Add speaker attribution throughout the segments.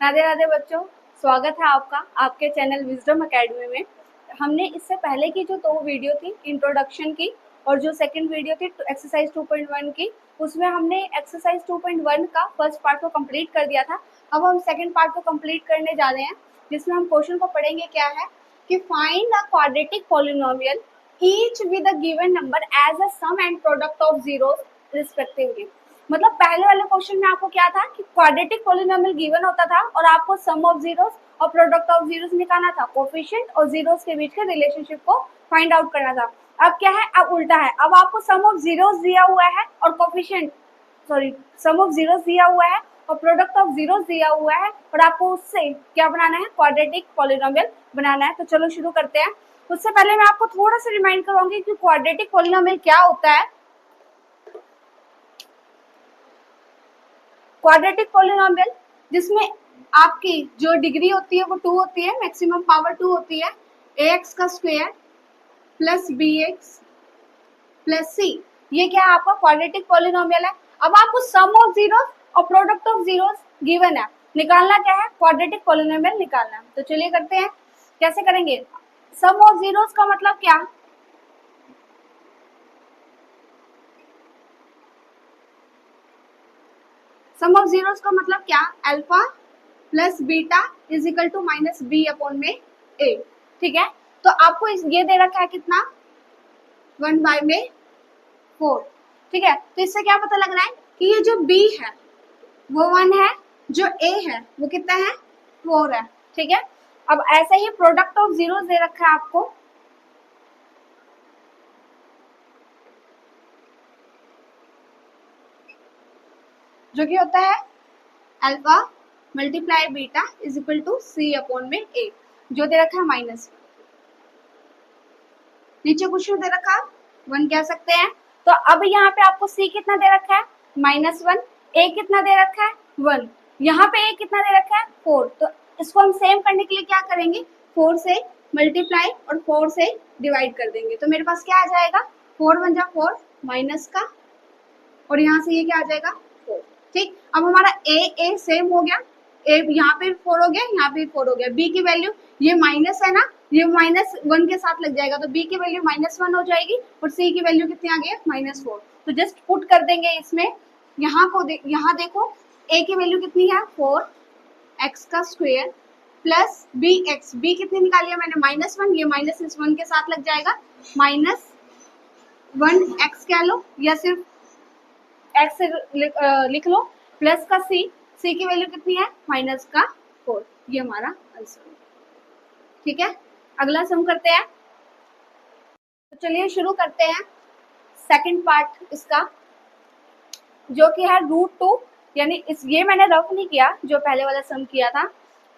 Speaker 1: राधे राधे बच्चों, स्वागत है आपका आपके चैनल विजडम एकेडमी में। हमने इससे पहले की जो 2 वीडियो थी इंट्रोडक्शन की और जो सेकंड वीडियो थी एक्सरसाइज 2.1 की, उसमें हमने एक्सरसाइज 2.1 का फर्स्ट पार्ट को कंप्लीट कर दिया था। अब हम सेकंड पार्ट को कंप्लीट करने जा रहे हैं, जिसमें हम क्वेश्चन को पढ़ेंगे। क्या है कि find the quadratic polynomial each with a given number as a sum and product of zeros respectively. मतलब पहले वाले क्वेश्चन में आपको क्या था कि क्वाड्रेटिक पॉलिनोमियल गिवन होता था और आपको सम ऑफ जीरोस और प्रोडक्ट ऑफ जीरोस निकालना था, कोफिशिएंट और जीरोस के बीच के रिलेशनशिप को फाइंड आउट करना था। अब क्या है, अब उल्टा है, अब आपको सम ऑफ जीरोस दिया हुआ है और कोफिशिएंट सम ऑफ जीरोस दिया हुआ है और प्रोडक्ट ऑफ जीरोस दिया हुआ है और आपको उससे क्या बनाना है, क्वाड्रेटिक पॉलिनोमियल बनाना है। तो चलो शुरू करते हैं। उससे पहले मैं आपको थोड़ा सा रिमाइंड करवाऊंगी कि क्वाड्रेटिक पॉलिनोमियल क्या होता है। क्वाड्रेटिक पॉलिनोमियल जिसमें आपकी जो डिग्री होती है वो 2 होती है, मैक्सिमम पावर 2 होती है, ax का square plus bx plus c। ये क्या है, आपका क्वाड्रेटिक पॉलिनोमियल है। अब आपको सम ऑफ जीरोस और प्रोडक्ट ऑफ जीरोस गिवन है, निकालना क्या है, क्वाड्रेटिक पॉलिनोमियल निकालना है। तो चलिए करते हैं। कैसे करेंगे? सम ऑफ जीरोस का मतलब क्या, सम ऑफ जीरोस का मतलब क्या, alpha plus beta is equal to minus B upon में ए। ठीक है, तो आपको ये दे रखा है कितना, 1/4। ठीक है, तो इससे क्या पता लग रहा है कि ये जो b है वो 1 है, जो a है वो कितना है, 4 है। ठीक है, अब ऐसे ही प्रोडक्ट ऑफ जीरोस दे रखा है आपको, जो कि होता है alpha multiply beta is equal to C upon में ए, जो दे रखा है -1। नीचे कुछ दे रखा 1 कह सकते हैं। तो अब यहाँ पे आपको c कितना दे रखा है, -1, a कितना दे रखा है, 1, यहाँ पे a कितना दे रखा है, 4। तो इसको हम सेम करने के लिए क्या करेंगे, 4 से मल्टीप्लाई और 4 से डिवाइड कर देंगे। तो मेरे पास क्या आ जाएगा, 4 1 जा 4 माइनस का, और यहाँ से ये क्या आ जाएगा, 4। ठीक, अब हमारा a सेम हो गया, a यहाँ पे 4 हो गया, यहाँ पे 4 हो गया। b की वैल्यू, ये माइनस है ना, ये -1 के साथ लग जाएगा, तो b की वैल्यू -1 हो जाएगी और c की वैल्यू कितनी आ गई है, -4। तो जस्ट पुट कर देंगे इसमें। यहाँ देखो a की वैल्यू कितनी है, 4x का स्क्वायर प्लस bx, b कितनी निकाली है मैंने, -1, ये -1 के साथ लग जाएगा, -1x कह लो या सिर्फ x से लिख लो, प्लस का c की वैल्यू कितनी है, -4। ये हमारा आंसर। ठीक है, अगला सम करते हैं। तो चलिए शुरू करते हैं सेकंड पार्ट इसका, जो कि है √2, यानी ये मैंने रफ नहीं किया जो पहले वाला सम किया था।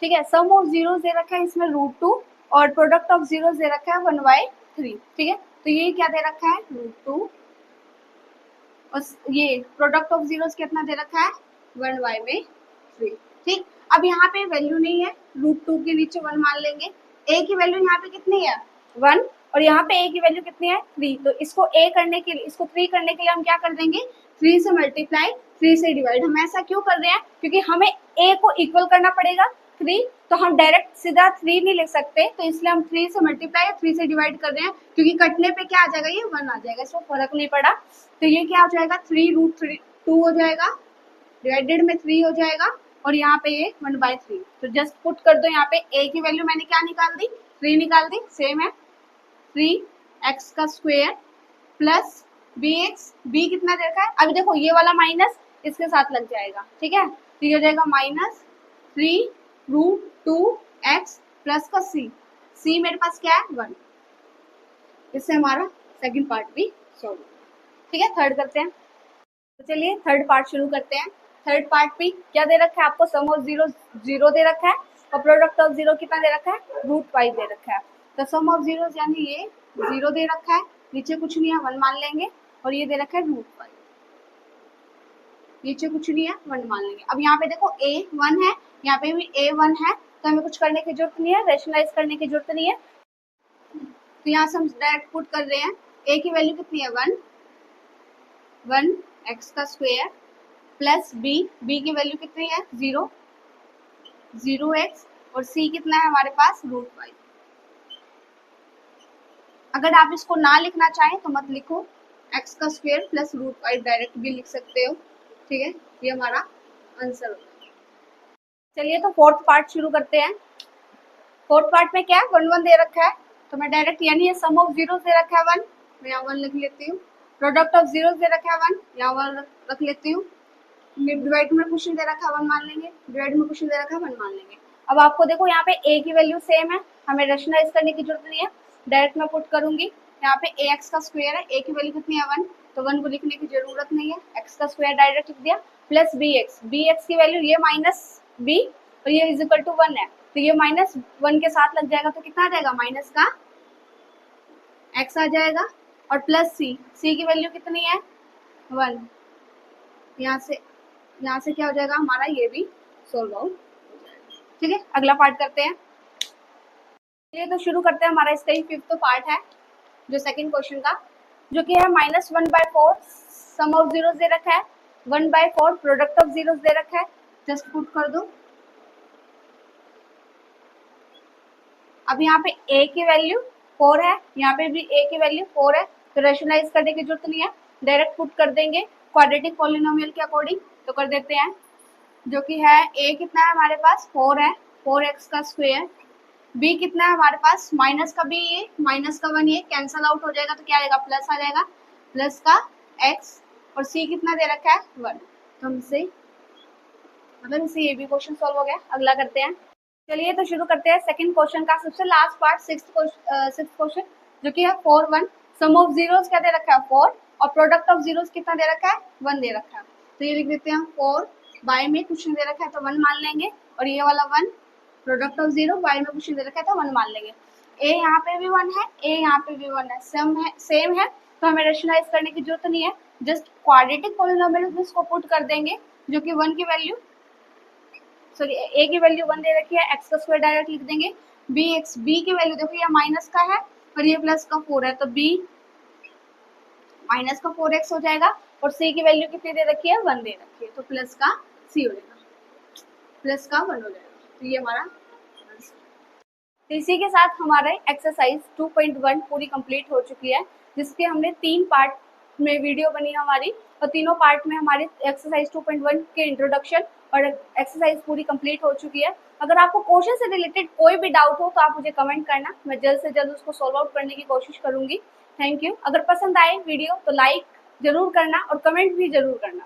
Speaker 1: ठीक है, सम ऑफ जीरोस दे रखा है इसमें √2 और प्रोडक्ट ऑफ जीरोस दे रखा है 1/3। ठीक है, तो ये क्या दे रखा है, √2 और ये प्रोडक्ट ऑफ जीरोस कितना दे रखा है, 1/3। ठीक, अब यहाँ पे वैल्यू नहीं है, √2 के नीचे 1 मान लेंगे। a की वैल्यू यहाँ पे कितनी है, 1, और यहाँ पे a की वैल्यू कितनी है, 3। तो इसको a करने के लिए, इसको 3 करने के लिए हम क्या कर देंगे, 3 से मल्टीप्लाई 3 से डिवाइड। हम ऐसा क्यों कर रहे हैं, क्योंकि हमें a को इक्वल करना पड़ेगा 3, तो हम डायरेक्ट सीधा 3 नहीं लिख सकते, तो इसलिए हम 3 से मल्टीप्लाई या 3 से डिवाइड कर रहे हैं, क्योंकि कटने पे क्या आ जाएगा, ये 1 आ जाएगा, इसको फर्क नहीं पड़ा। तो ये क्या हो जाएगा, 3√2 हो जाएगा, डिवाइडेड में 3 हो जाएगा, और यहाँ पे ये 1/3। तो जस्ट पुट कर दो, यहाँ पे a की वैल्यू मैंने क्या निकाल दी, 3 निकाल दी, सेम है 3x का स्क्वायर प्लस bx, b कितना देखा है, अभी देखो ये वाला माइनस इसके साथ लग जाएगा। ठीक है, तो ये हो जाएगा -3√2x प्लस का c मेरे पास क्या है, 1। इससे हमारा सेकंड पार्ट भी सॉल्व। ठीक है, थर्ड करते हैं। तो चलिए थर्ड पार्ट शुरू करते हैं। थर्ड पार्ट भी क्या दे रखा है आपको, सम ऑफ जीरो 0 दे रखा है और प्रोडक्ट ऑफ 0 कितना दे रखा है, √5 दे रखा है। तो सम ऑफ जीरोस यानी ये 0 दे रखा है, नीचे कुछ नहीं है 1 मान लेंगे, और ये दे रखा है √5, नीचे कुछ नहीं है 1 मान लेंगे। अब यहाँ पे देखो a 1 है, यहाँ पे भी a 1 है, तो हमें कुछ करने की जरूरत नहीं है, रेशनलाइज करने की जरूरत नहीं है। तो यहाँ से हम डायरेक्ट पुट कर रहे हैं, a की वैल्यू कितनी है, 1 x का स्क्वायर प्लस b की वैल्यू कितनी है, 0, 0x और c कितना है हमारे पास √5। अगर आप इसको ना लिखना चाहें तो मत लिखो, x का स्क्वायर प्लस √5 डायरेक्ट भी लिख सकते हो, ठीक है। ये हमारा आंसर होगा। चलिए तो फोर्थ पार्ट शुरू करते हैं। फोर्थ पार्ट में क्या है, 1 1 दे रखा है, तो मैं डायरेक्ट यानी ये सम ऑफ जीरोस दे रखा है 1, मैं यहाँ 1 लिख लेती हूँ। प्रोडक्ट ऑफ जीरोस दे रखा है 1, यहाँ 1 रख लेती हूँ। डिवाइड में क्वेश्चन दे रखा है 1 मान लेंगे, डिवाइड में क्वेश्चन दे रखा है 1 मान लेंगे। अब आपको देखो यहाँ पे a की वैल्यू सेम है, हमें रेशनलाइज करने की जरूरत नहीं है, डायरेक्ट मैं पुट करूंगी। यहाँ पे ax का स्क्वायर है, a की वैल्यू कितनी है 1, तो 1 को लिखने की जरूरत नहीं है, x का स्क्वायर डायरेक्ट लिख दिया, प्लस bx की वैल्यू ये माइनस b और ये इज इक्वल टू 1 है, तो ये माइनस 1 के साथ लग जाएगा, तो कितना आ जाएगा माइनस का x आ जाएगा, और प्लस c की वैल्यू कितनी है 1, यहाँ से क्या हो जाएगा हमारा, ये भी सोल्व आउट हो जाएगा। ठीक है, अगला पार्ट करते हैं। ये तो शुरू करते हैं, हमारा इसका ही फिफ्थ पार्ट है जो सेकंड क्वेश्चन का, जो कि है -1/4 सम ऑफ जीरोस दे रखा है, 1/4 प्रोडक्ट ऑफ जीरोस दे रखा है, जस्ट पुट कर दो। अब यहाँ पे a की वैल्यू 4 है, यहाँ पे भी a की वैल्यू 4 है, तो रेशनलाइज करने की जरूरत नहीं है, डायरेक्ट पुट कर देंगे क्वाड्रेटिक पॉलिनोमियल के अकॉर्डिंग। तो कर देते हैं, जो कि है a कितना है हमारे पास 4 है, 4x का स्क्वायर, b कितना है हमारे पास माइनस का b, ये माइनस का 1 ये कैंसल आउट हो जाएगा, तो क्या आएगा प्लस आ जाएगा, प्लस का x, और c कितना दे रखा है 1, तो हमसे मतलब इससे ये भी क्वेश्चन सॉल्व हो गया। अगला करते हैं। चलिए तो शुरू करते हैं सेकंड क्वेश्चन का सबसे लास्ट पार्ट, सिक्स्थ क्वेश्चन, जो कि है 4 1 सम ऑफ जीरोस क्या दे रखा है 4 और प्रोडक्ट ऑफ जीरोस कितना दे रखा है 1 दे रखा है, तो ये लिख देते हैं 4 बाय में क्वेश्चन दे रखा है तो 1 मान लेंगे, और ये वाला 1 प्रोडक्ट ऑफ जीरो बाय में क्वेश्चन दे रखा है तो 1 मान लेंगे। a यहाँ पे भी 1 है, a यहाँ पे भी 1 है, सेम है, तो हमें रेशनलाइज करने की जरूरत नहीं है, जस्ट क्वाड्रेटिक पॉलिनोमियल इसको पुट कर देंगे, जो कि 1 की वैल्यू सॉरी a की वैल्यू 1 दे रखी है, x का स्क्वायर डायरेक्ट लिख देंगे, b की वैल्यू देखो ये माइनस का है और ये प्लस का 4 है, तो b माइनस का 4x हो जाएगा, और c की वैल्यू कितनी दे रखी है 1 दे रखी है, तो प्लस का c हो जाएगा, प्लस का 1 हो जाएगा, तो ये हमारा आंसर। तो इसी के साथ हमारे एक्सरसाइज 2.1 पूरी कंप्लीट हो चुकी है, जिसके हमने 3 पार्ट में वीडियो बनी हमारी, और तीनों पार्ट में हमारी एक्सरसाइज 2.1 के इंट्रोडक्शन और एक्सरसाइज पूरी कंप्लीट हो चुकी है। अगर आपको क्वेश्चन से रिलेटेड कोई भी डाउट हो तो आप मुझे कमेंट करना, मैं जल्द से जल्द उसको सॉल्व आउट करने की कोशिश करूंगी। Thank you. अगर पसंद आए वीडियो तो लाइक जरूर करना और कमेंट भी जरूर करना।